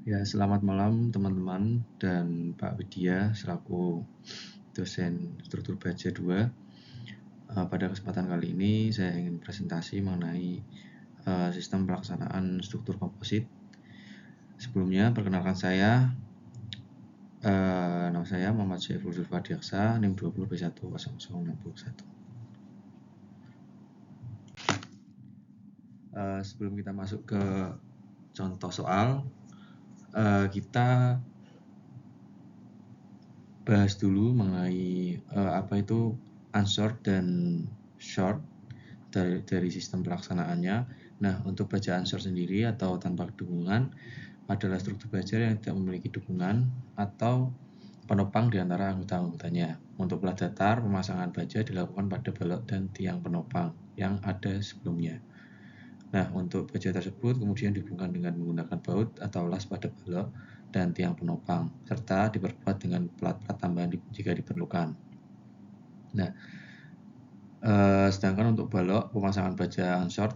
Ya, selamat malam teman-teman dan Pak Widya selaku dosen struktur baja 2. Pada kesempatan kali ini saya ingin presentasi mengenai sistem pelaksanaan struktur komposit. Sebelumnya perkenalkan saya, nama saya Muhammad Syaiful Zulfadiaksa, NIM 20B10061. Sebelum kita masuk ke contoh soal, kita bahas dulu mengenai apa itu unsort dan short dari sistem pelaksanaannya. Nah, untuk baja unsort sendiri atau tanpa dukungan adalah struktur baja yang tidak memiliki dukungan atau penopang di antara anggota-anggotanya. Untuk pelat datar, pemasangan baja dilakukan pada balok dan tiang penopang yang ada sebelumnya. Nah, untuk baja tersebut kemudian dihubungkan dengan menggunakan baut atau las pada balok dan tiang penopang, serta diperkuat dengan pelat-pelat tambahan jika diperlukan. Nah, sedangkan untuk balok, pemasangan baja unsort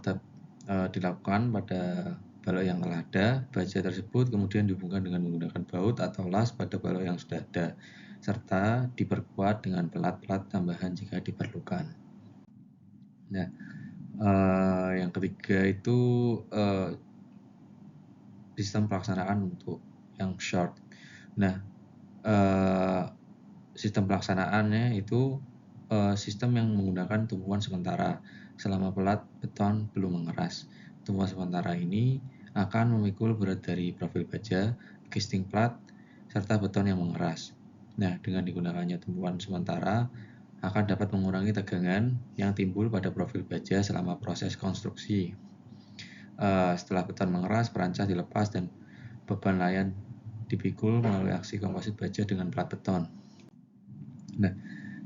dilakukan pada balok yang telah ada. Baja tersebut kemudian dihubungkan dengan menggunakan baut atau las pada balok yang sudah ada, serta diperkuat dengan pelat-pelat tambahan jika diperlukan. Nah, yang ketiga itu sistem pelaksanaan untuk yang short. Nah, sistem pelaksanaannya itu sistem yang menggunakan tumpuan sementara selama pelat beton belum mengeras. Tumpuan sementara ini akan memikul berat dari profil baja, casting plat, serta beton yang mengeras. Nah, dengan digunakannya tumpuan sementara akan dapat mengurangi tegangan yang timbul pada profil baja selama proses konstruksi. Setelah beton mengeras, perancah dilepas dan beban layan dipikul melalui aksi komposit baja dengan plat beton. Nah,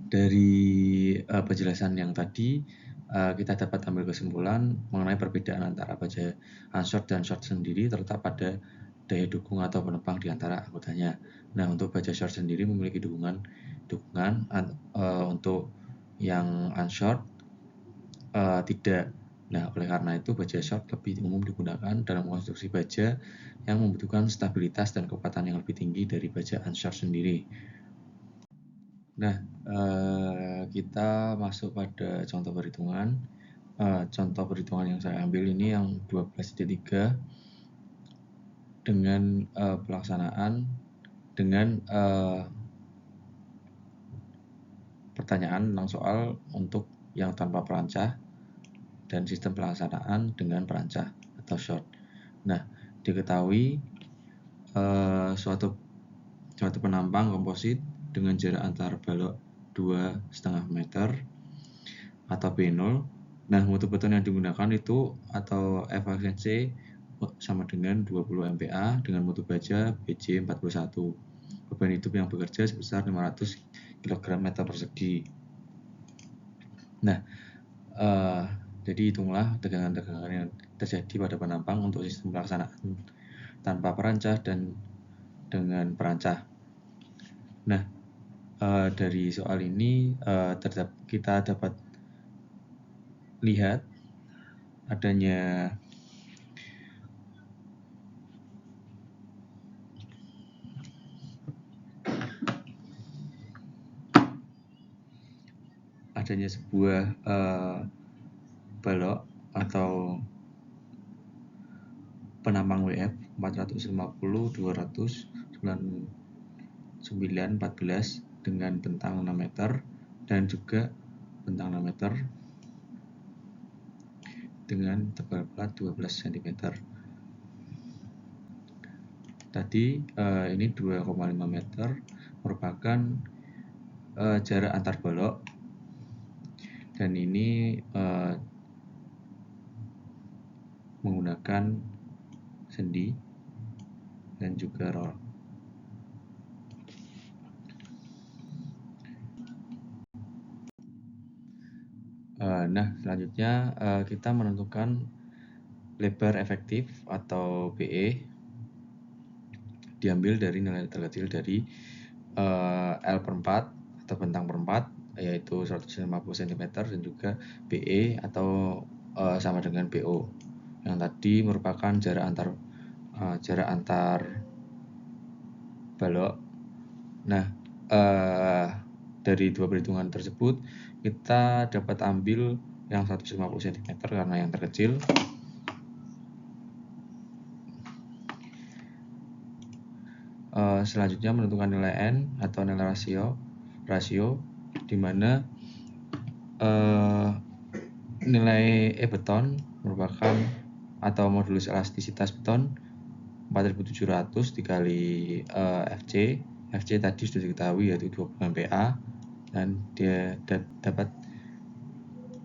dari penjelasan yang tadi kita dapat ambil kesimpulan mengenai perbedaan antara baja unsort dan short sendiri terletak pada daya dukung atau penopang di antara anggotanya. Nah, untuk baja short sendiri memiliki dukungan untuk yang unshort tidak. Nah, oleh karena itu baja short lebih umum digunakan dalam konstruksi baja yang membutuhkan stabilitas dan kekuatan yang lebih tinggi dari baja unshort sendiri. Nah, kita masuk pada contoh perhitungan. Contoh perhitungan yang saya ambil ini yang 12.3 dengan pelaksanaan dengan pertanyaan tentang soal untuk yang tanpa perancah dan sistem pelaksanaan dengan perancah atau short. Nah, diketahui suatu penampang komposit dengan jarak antar balok 2,5 meter atau B0. Nah, mutu beton yang digunakan itu atau FHC sama dengan 20 MPa dengan mutu baja BJ 41. Beban hidup yang bekerja sebesar 500 kg meter persegi. Nah, jadi hitunglah tegangan-tegangan yang terjadi pada penampang untuk sistem pelaksanaan tanpa perancah dan dengan perancah. Nah, dari soal ini kita dapat lihat adanya sebuah balok atau penampang WF 450 200 914 dengan bentang 6 meter dan juga bentang 6 meter dengan tebal plat 12 cm. Tadi ini 2,5 meter merupakan jarak antar balok dan ini menggunakan sendi dan juga roll. Nah, selanjutnya kita menentukan lebar efektif atau BE diambil dari nilai terkecil dari L per 4 atau bentang per 4 yaitu 150 cm dan juga BE atau sama dengan BO yang tadi merupakan jarak antar balok. Nah, dari dua perhitungan tersebut kita dapat ambil yang 150 cm karena yang terkecil. Selanjutnya menentukan nilai N atau nilai rasio di mana nilai E beton merupakan atau modulus elastisitas beton 4700 dikali FC tadi sudah diketahui yaitu 20 MPa, dan dia dapat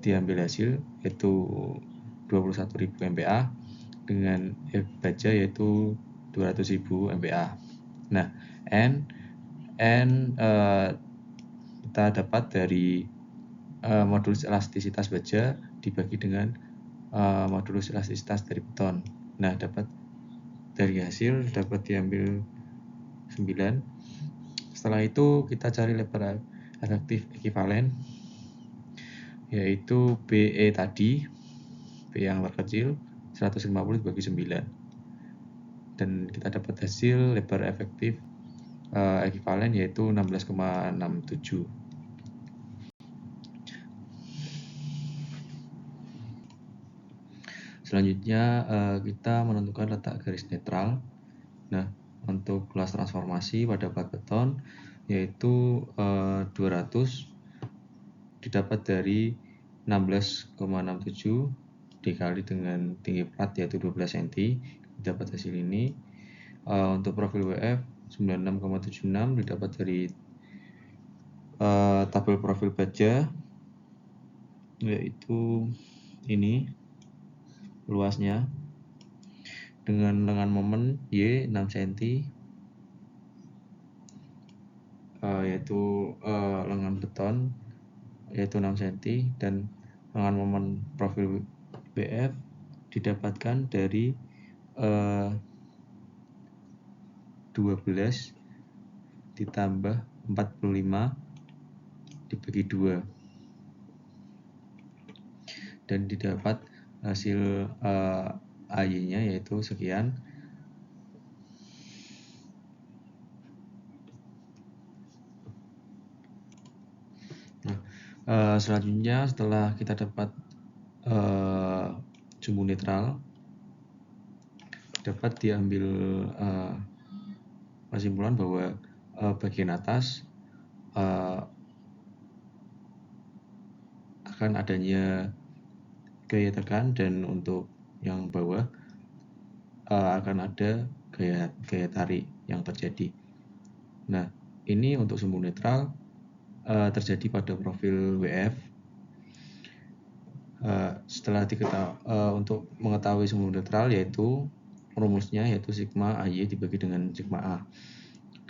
diambil hasil yaitu 21.000 MPa dengan E baja yaitu 200.000 MPa. Nah, N kita dapat dari modulus elastisitas baja dibagi dengan modulus elastisitas dari beton. Nah, dapat dari hasil dapat diambil 9. Setelah itu kita cari lebar efektif ekivalen yaitu BE tadi, B yang terkecil 150 dibagi 9, dan kita dapat hasil lebar efektif ekivalen yaitu 16,67. Selanjutnya kita menentukan letak garis netral. Nah, untuk kelas transformasi pada plat beton yaitu 200 didapat dari 16,67 dikali dengan tinggi plat yaitu 12 cm, didapat hasil ini. Untuk profil WF 96,76 didapat dari tabel profil baja yaitu ini luasnya dengan lengan momen Y 6 cm, yaitu lengan beton yaitu 6 cm, dan lengan momen profil BF didapatkan dari 12 ditambah 45 dibagi 2, dan didapat hasil AY-nya yaitu sekian. Nah, selanjutnya setelah kita dapat sumbu netral, dapat diambil kesimpulan bahwa bagian atas akan adanya gaya tekan, dan untuk yang bawah akan ada gaya tarik yang terjadi. Nah, ini untuk sumbu netral terjadi pada profil WF. Setelah untuk mengetahui sumbu netral yaitu rumusnya yaitu sigma AY dibagi dengan sigma A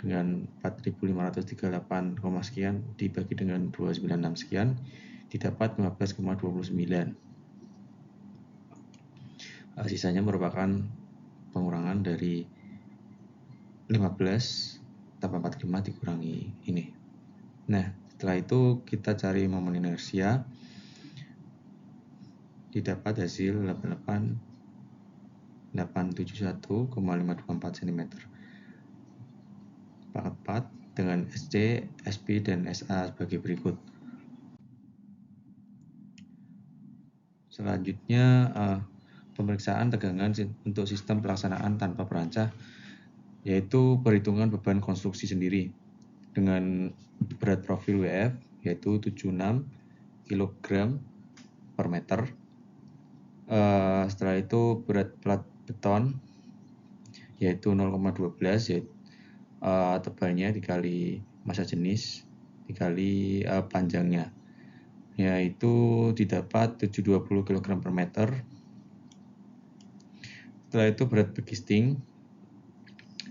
dengan 4538, sekian dibagi dengan 296 sekian didapat 15,29. Sisanya merupakan pengurangan dari 15 tambah 45 dikurangi ini. Nah, setelah itu kita cari momen inersia, didapat hasil 871,524 cm. Paket dengan SC, SP, dan SA sebagai berikut. Selanjutnya pemeriksaan tegangan untuk sistem pelaksanaan tanpa perancah, yaitu perhitungan beban konstruksi sendiri dengan berat profil WF yaitu 76 kg per meter. Setelah itu berat plat beton yaitu 0,12, yaitu tebalnya dikali massa jenis dikali panjangnya, yaitu didapat 720 kg per meter. Setelah itu berat begisting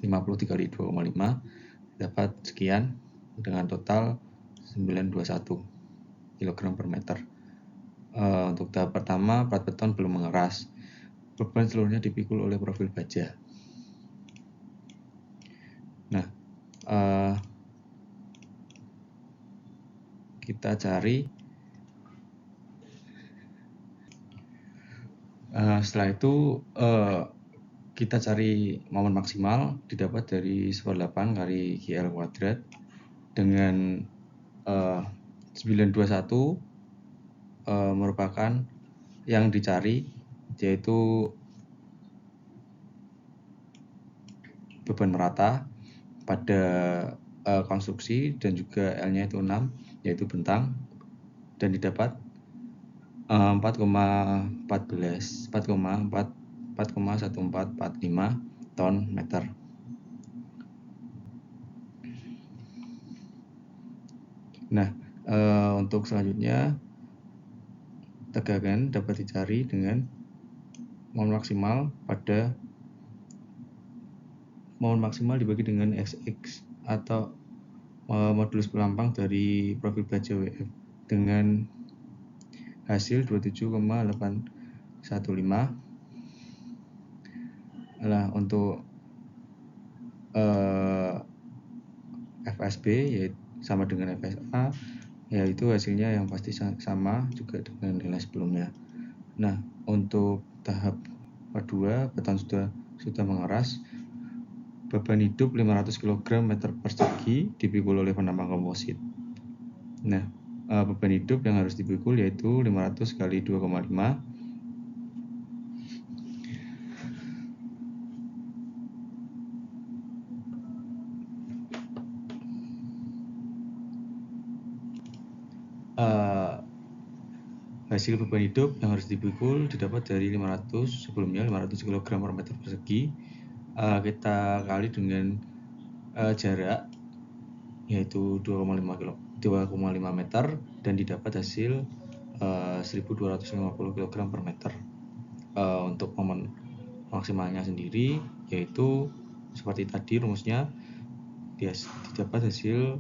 50 dikali 2,5 dapat sekian dengan total 921 kg per meter. Untuk tahap pertama plat beton belum mengeras, beban seluruhnya dipikul oleh profil baja. Nah, kita cari setelah itu kita cari momen maksimal didapat dari 1/8 kali GL kuadrat dengan 921 merupakan yang dicari, yaitu beban merata pada konstruksi dan juga L-nya itu 6, yaitu bentang, dan didapat 4,1445 ton meter. Nah, untuk selanjutnya tegangan dapat dicari dengan momen maksimal dibagi dengan Sx atau modulus pelampang dari profil baja WF dengan hasil 27,815. Nah, untuk FSB yaitu sama dengan FSA, yaitu hasilnya yang pasti sama juga dengan nilai sebelumnya. Nah, untuk tahap kedua, beton sudah mengeras, beban hidup 500 kg meter persegi dipikul oleh penambang komposit. Nah, beban hidup yang harus dipikul yaitu 500 kali 2,5. Hasil beban hidup yang harus dipikul didapat dari 500 kg per meter persegi. Kita kali dengan jarak yaitu 2,5 meter dan didapat hasil 1.250 kg per meter. Untuk momen maksimalnya sendiri yaitu seperti tadi rumusnya didapat hasil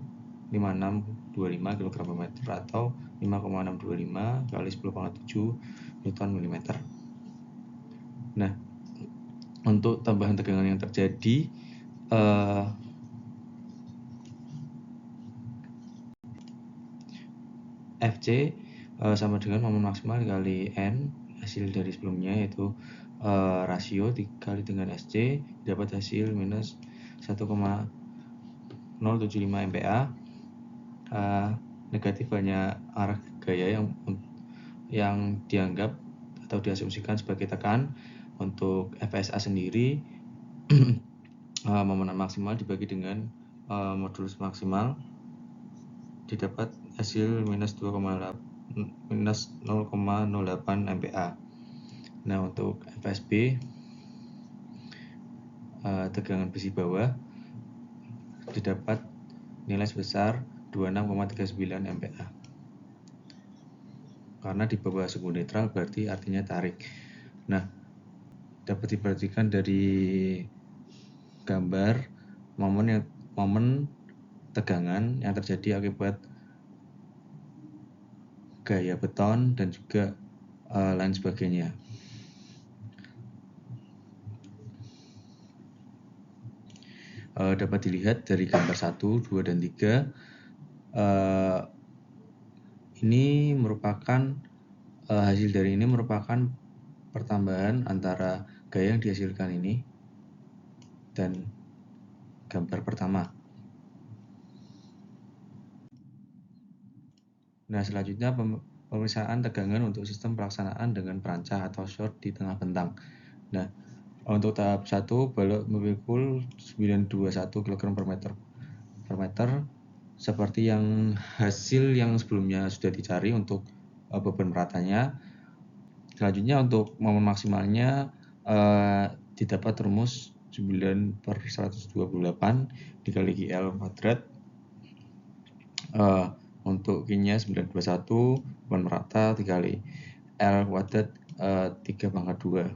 5625 kg per meter atau 5,625 kali 10⁻⁷ Newton mm. Nah, untuk tambahan tegangan yang terjadi Fc sama dengan momen maksimal kali N hasil dari sebelumnya, yaitu rasio dikali dengan Sc dapat hasil minus 1,075 MPa. Negatif hanya arah gaya yang dianggap atau diasumsikan sebagai tekan. Untuk FSA sendiri momen maksimal dibagi dengan modulus maksimal didapat hasil minus 0,08 MPa. Nah, untuk FSB tegangan besi bawah didapat nilai sebesar 26,39 MPa. Karena di bawah suhu netral berarti artinya tarik. Nah, dapat diperhatikan dari gambar momen tegangan yang terjadi akibat gaya beton dan juga lain sebagainya. Dapat dilihat dari gambar 1, 2, dan 3. Ini merupakan hasil dari ini merupakan pertambahan antara gaya yang dihasilkan ini dan gambar pertama. Nah, selanjutnya pemeriksaan tegangan untuk sistem pelaksanaan dengan perancah atau short di tengah bentang. Nah, untuk tahap 1 balok memikul 921 kg per meter seperti yang hasil yang sebelumnya sudah dicari untuk beban meratanya. Selanjutnya untuk momen maksimalnya didapat rumus 9/128 dikali GL kuadrat. Untuk Q-nya 921, beban merata dikali L kuadrat 3/2.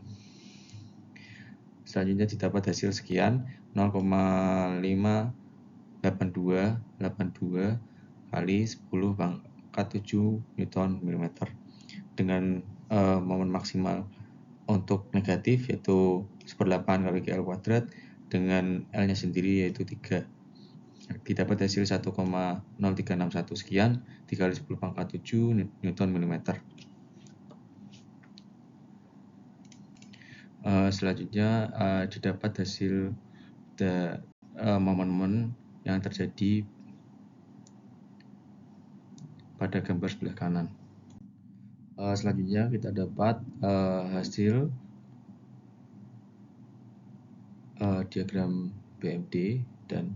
Selanjutnya didapat hasil sekian 0,58282 kali 10⁻⁷ Newton mm dengan momen maksimal untuk negatif yaitu 1/8 kali GL kuadrat dengan L-nya sendiri yaitu 3. Didapat hasil 1,0361 sekian dikali 10⁻⁷ Newton mm. Selanjutnya didapat hasil momen-momen yang terjadi pada gambar sebelah kanan. Selanjutnya kita dapat hasil diagram BMD dan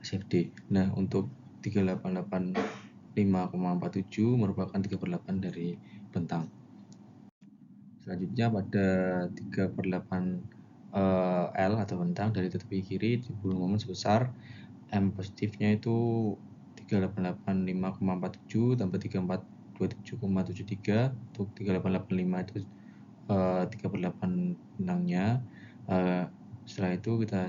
HFD. Nah, untuk 388,5,47 merupakan 3/8 dari bentang. Selanjutnya pada 3/8 L atau bentang dari titik kiri diberi momen sebesar M positifnya itu 388,5,47 tambah 3427,73 untuk 3885 itu 3/8 bentangnya. Setelah itu kita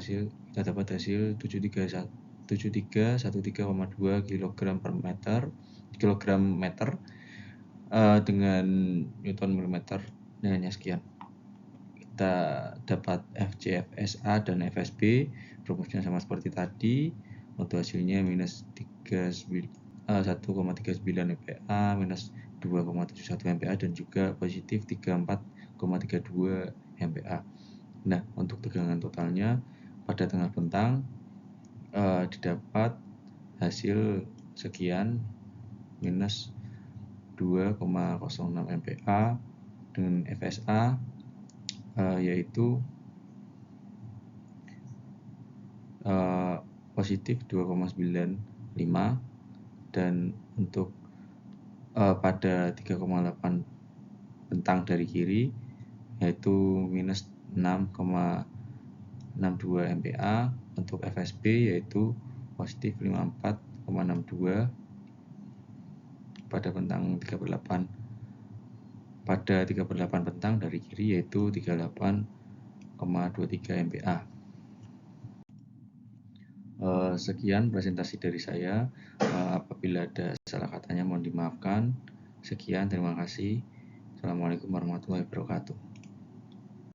dapat hasil 7313,2 kg meter dengan Newton millimeter nilainya sekian. Kita dapat FC, FSA dan FSB rumusnya sama seperti tadi. Untuk hasilnya minus 1,39 MPa, minus 2,71 MPa dan juga positif 34,32 MPa. Nah, untuk tegangan totalnya pada tengah bentang didapat hasil sekian minus 2,06 MPa dengan FSA yaitu positif 2,95 dan untuk pada 3,8 bentang dari kiri yaitu minus 6,62 MPa. Untuk FSB yaitu positif 54,62 pada bentang 3/8. Pada 3/8 bentang dari kiri yaitu 38,23 MPa. Sekian presentasi dari saya. Apabila ada salah katanya mohon dimaafkan. Sekian, terima kasih. Assalamualaikum warahmatullahi wabarakatuh.